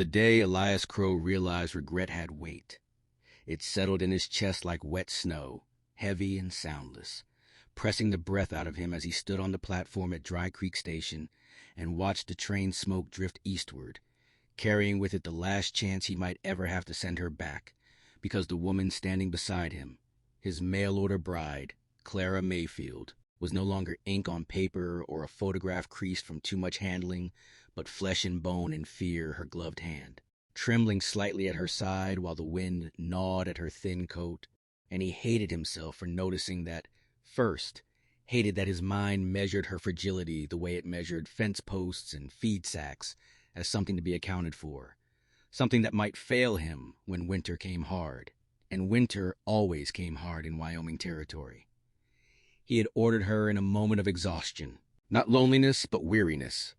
The day Elias Crow realized regret had weight. It settled in his chest like wet snow, heavy and soundless, pressing the breath out of him as he stood on the platform at Dry Creek Station and watched the train smoke drift eastward, carrying with it the last chance he might ever have to send her back, because the woman standing beside him, his mail-order bride, Clara Mayfield, was no longer ink on paper or a photograph creased from too much handling, but flesh and bone and fear her gloved hand, trembling slightly at her side while the wind gnawed at her thin coat. And he hated himself for noticing that first, hated that his mind measured her fragility the way it measured fence posts and feed sacks as something to be accounted for, something that might fail him when winter came hard. And winter always came hard in Wyoming territory. He had ordered her in a moment of exhaustion, not loneliness, but weariness.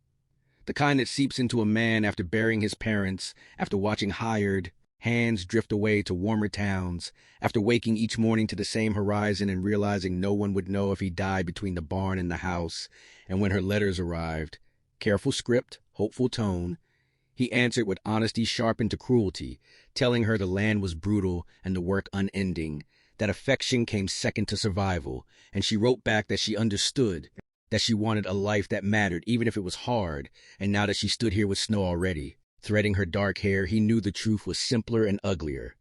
The kind that seeps into a man after burying his parents, after watching hired hands drift away to warmer towns, after waking each morning to the same horizon and realizing no one would know if he died between the barn and the house. And when her letters arrived, careful script, hopeful tone, he answered with honesty sharpened to cruelty, telling her the land was brutal and the work unending, that affection came second to survival, and she wrote back that she understood, that she wanted a life that mattered even if it was hard. And now that she stood here with snow already, threading her dark hair, he knew the truth was simpler and uglier.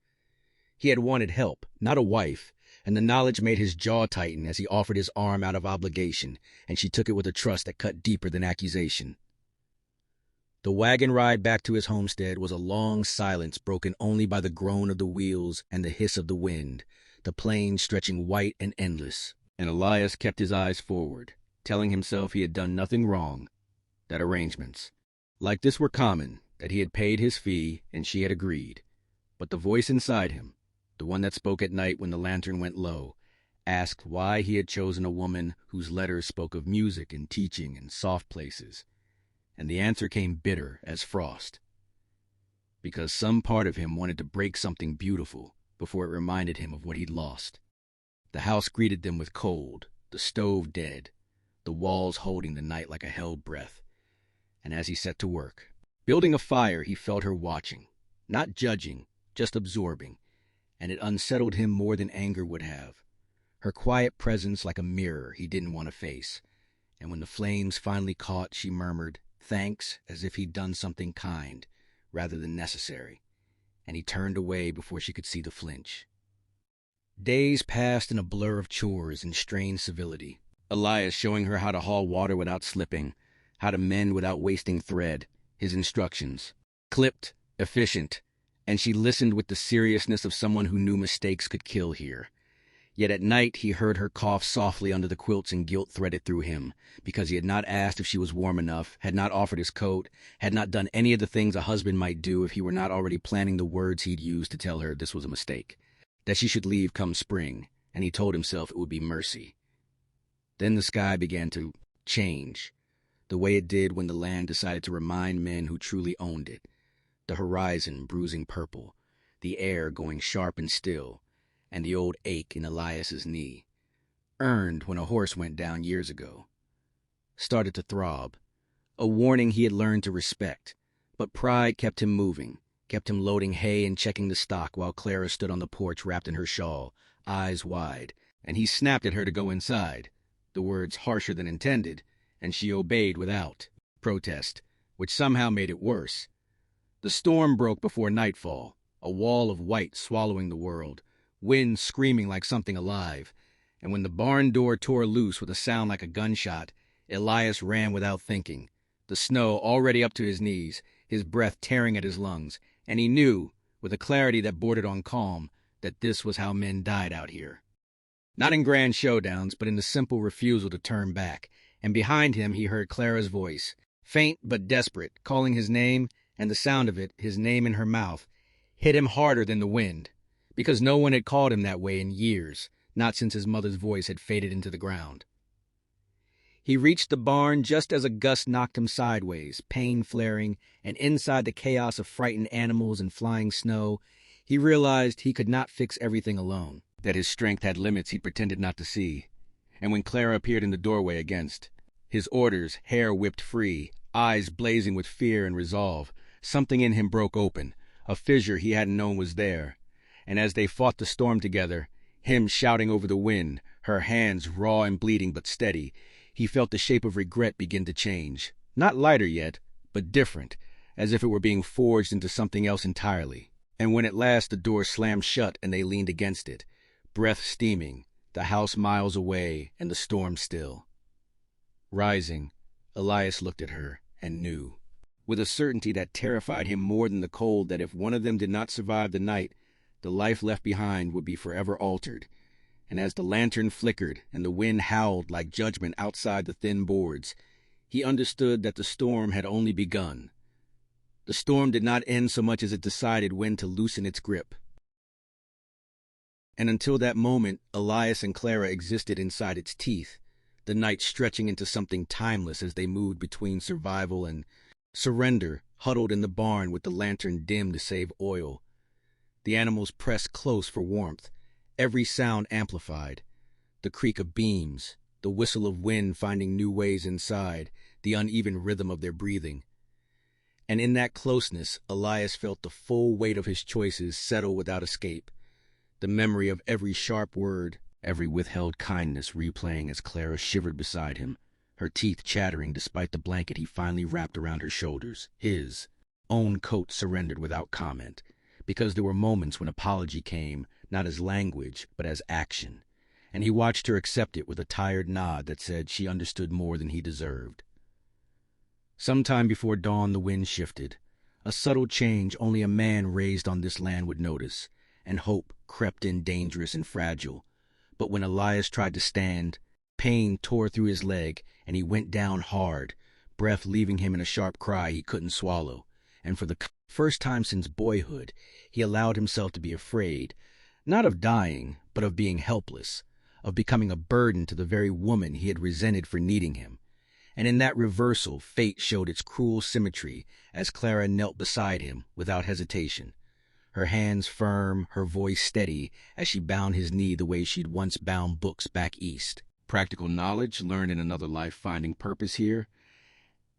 He had wanted help, not a wife, and the knowledge made his jaw tighten as he offered his arm out of obligation, and she took it with a trust that cut deeper than accusation. The wagon ride back to his homestead was a long silence broken only by the groan of the wheels and the hiss of the wind, the plains stretching white and endless. And Elias kept his eyes forward, telling himself he had done nothing wrong, that arrangements like this were common, that he had paid his fee and she had agreed. But the voice inside him, the one that spoke at night when the lantern went low, asked why he had chosen a woman whose letters spoke of music and teaching and soft places. And the answer came bitter as frost. Because some part of him wanted to break something beautiful before it reminded him of what he'd lost. The house greeted them with cold, the stove dead, the walls holding the night like a held breath. And as he set to work, building a fire, he felt her watching, not judging, just absorbing, and it unsettled him more than anger would have. Her quiet presence like a mirror he didn't want to face. And when the flames finally caught, she murmured, thanks, as if he'd done something kind, rather than necessary, and he turned away before she could see the flinch. Days passed in a blur of chores and strained civility. Elias showing her how to haul water without slipping, how to mend without wasting thread, his instructions, clipped, efficient, and she listened with the seriousness of someone who knew mistakes could kill here. Yet at night he heard her cough softly under the quilts and guilt threaded through him, because he had not asked if she was warm enough, had not offered his coat, had not done any of the things a husband might do if he were not already planning the words he'd use to tell her this was a mistake, that she should leave come spring, and he told himself it would be mercy. Then the sky began to change, the way it did when the land decided to remind men who truly owned it, the horizon bruising purple, the air going sharp and still, and the old ache in Elias's knee, earned when a horse went down years ago, started to throb, a warning he had learned to respect. But pride kept him moving, kept him loading hay and checking the stock while Clara stood on the porch wrapped in her shawl, eyes wide, and he snapped at her to go inside, the words harsher than intended, and she obeyed without protest, which somehow made it worse. The storm broke before nightfall, a wall of white swallowing the world, wind screaming like something alive, and when the barn door tore loose with a sound like a gunshot, Elias ran without thinking, the snow already up to his knees, his breath tearing at his lungs, and he knew, with a clarity that bordered on calm, that this was how men died out here. Not in grand showdowns, but in the simple refusal to turn back, and behind him he heard Clara's voice, faint but desperate, calling his name, and the sound of it, his name in her mouth, hit him harder than the wind, because no one had called him that way in years, not since his mother's voice had faded into the ground. He reached the barn just as a gust knocked him sideways, pain flaring, and inside the chaos of frightened animals and flying snow, he realized he could not fix everything alone, that his strength had limits he'd pretended not to see. And when Clara appeared in the doorway against his orders, hair whipped free, eyes blazing with fear and resolve, Something in him broke open, a fissure he hadn't known was there. And as they fought the storm together, him shouting over the wind, her hands raw and bleeding but steady, he felt the shape of regret begin to change. Not lighter yet, but different, as if it were being forged into something else entirely. And when at last the door slammed shut and they leaned against it, breath steaming, the house miles away and the storm still. Rising, Elias looked at her and knew, with a certainty that terrified him more than the cold, that if one of them did not survive the night, the life left behind would be forever altered. And as the lantern flickered and the wind howled like judgment outside the thin boards, he understood that the storm had only begun. The storm did not end so much as it decided when to loosen its grip. And until that moment, Elias and Clara existed inside its teeth, the night stretching into something timeless as they moved between survival and surrender, huddled in the barn with the lantern dim to save oil. The animals pressed close for warmth, every sound amplified. The creak of beams, the whistle of wind finding new ways inside, the uneven rhythm of their breathing. And in that closeness, Elias felt the full weight of his choices settle without escape, the memory of every sharp word, every withheld kindness replaying as Clara shivered beside him, her teeth chattering despite the blanket he finally wrapped around her shoulders. His own coat surrendered without comment, because there were moments when apology came, not as language, but as action, and he watched her accept it with a tired nod that said she understood more than he deserved. Sometime before dawn the wind shifted, a subtle change only a man raised on this land would notice, and hope crept in dangerous and fragile. But when Elias tried to stand, pain tore through his leg, and he went down hard, breath leaving him in a sharp cry he couldn't swallow. And for the first time since boyhood, he allowed himself to be afraid, not of dying, but of being helpless, of becoming a burden to the very woman he had resented for needing him. And in that reversal, fate showed its cruel symmetry as Clara knelt beside him without hesitation, her hands firm, her voice steady as she bound his knee the way she'd once bound books back east. Practical knowledge learned in another life finding purpose here.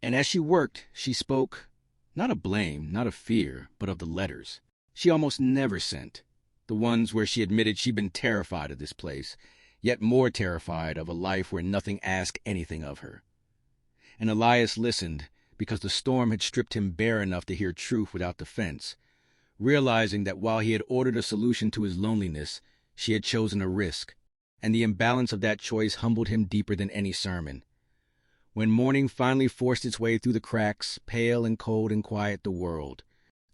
And as she worked, she spoke, not of blame, not of fear, but of the letters she almost never sent, the ones where she admitted she'd been terrified of this place, yet more terrified of a life where nothing asked anything of her. And Elias listened because the storm had stripped him bare enough to hear truth without defense, realizing that while he had ordered a solution to his loneliness, she had chosen a risk, and the imbalance of that choice humbled him deeper than any sermon. When morning finally forced its way through the cracks, pale and cold and quiet the world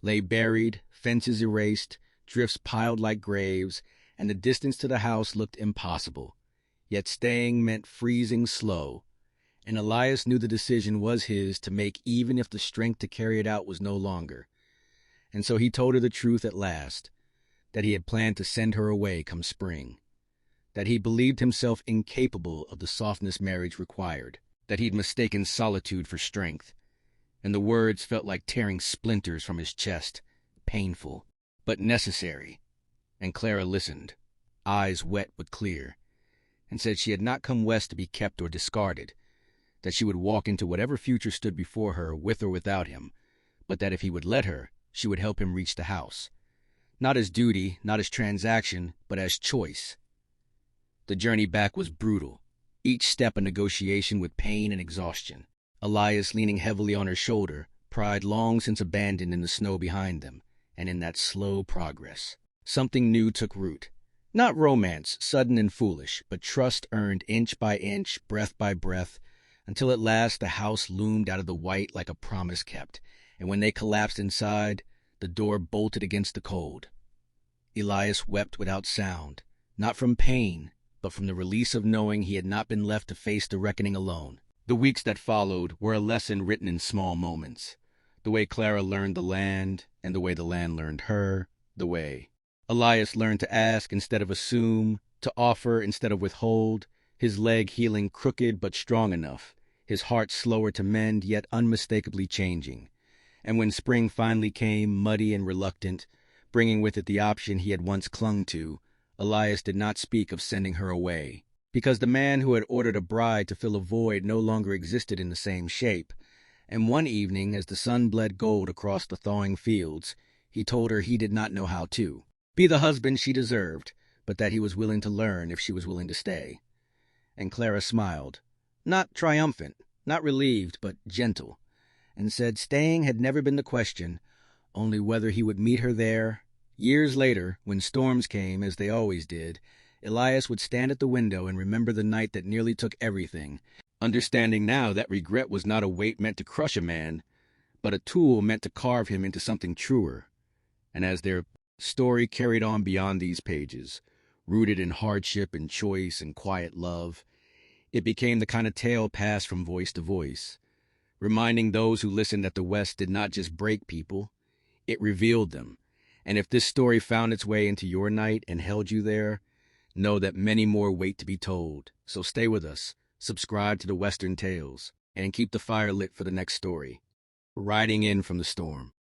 lay buried, fences erased, drifts piled like graves, and the distance to the house looked impossible. Yet staying meant freezing slow, and Elias knew the decision was his to make even if the strength to carry it out was no longer. And so he told her the truth at last, that he had planned to send her away come spring, that he believed himself incapable of the softness marriage required, that he'd mistaken solitude for strength, and the words felt like tearing splinters from his chest, painful, but necessary. And Clara listened, eyes wet but clear, and said she had not come west to be kept or discarded, that she would walk into whatever future stood before her with or without him, but that if he would let her, she would help him reach the house. Not as duty, not as transaction, but as choice. The journey back was brutal, each step a negotiation with pain and exhaustion. Elias leaning heavily on her shoulder, pride long since abandoned in the snow behind them, and in that slow progress, something new took root. Not romance, sudden and foolish, but trust earned inch by inch, breath by breath, until at last the house loomed out of the white like a promise kept, and when they collapsed inside, the door bolted against the cold. Elias wept without sound, not from pain, but from the release of knowing he had not been left to face the reckoning alone. The weeks that followed were a lesson written in small moments, the way Clara learned the land, and the way the land learned her, the way Elias learned to ask instead of assume, to offer instead of withhold, his leg healing crooked but strong enough, his heart slower to mend yet unmistakably changing. And when spring finally came, muddy and reluctant, bringing with it the option he had once clung to, Elias did not speak of sending her away, because the man who had ordered a bride to fill a void no longer existed in the same shape, And one evening, as the sun bled gold across the thawing fields, he told her he did not know how to be the husband she deserved, but that he was willing to learn if she was willing to stay. And Clara smiled, not triumphant, not relieved, but gentle, and said staying had never been the question, only whether he would meet her there. Years later, when storms came, as they always did, Elias would stand at the window and remember the night that nearly took everything, understanding now that regret was not a weight meant to crush a man, but a tool meant to carve him into something truer. And as their story carried on beyond these pages, rooted in hardship and choice and quiet love, it became the kind of tale passed from voice to voice, reminding those who listened that the West did not just break people, it revealed them. And if this story found its way into your night and held you there, know that many more wait to be told. So stay with us, subscribe to the Western Tales, and keep the fire lit for the next story. Riding in from the storm.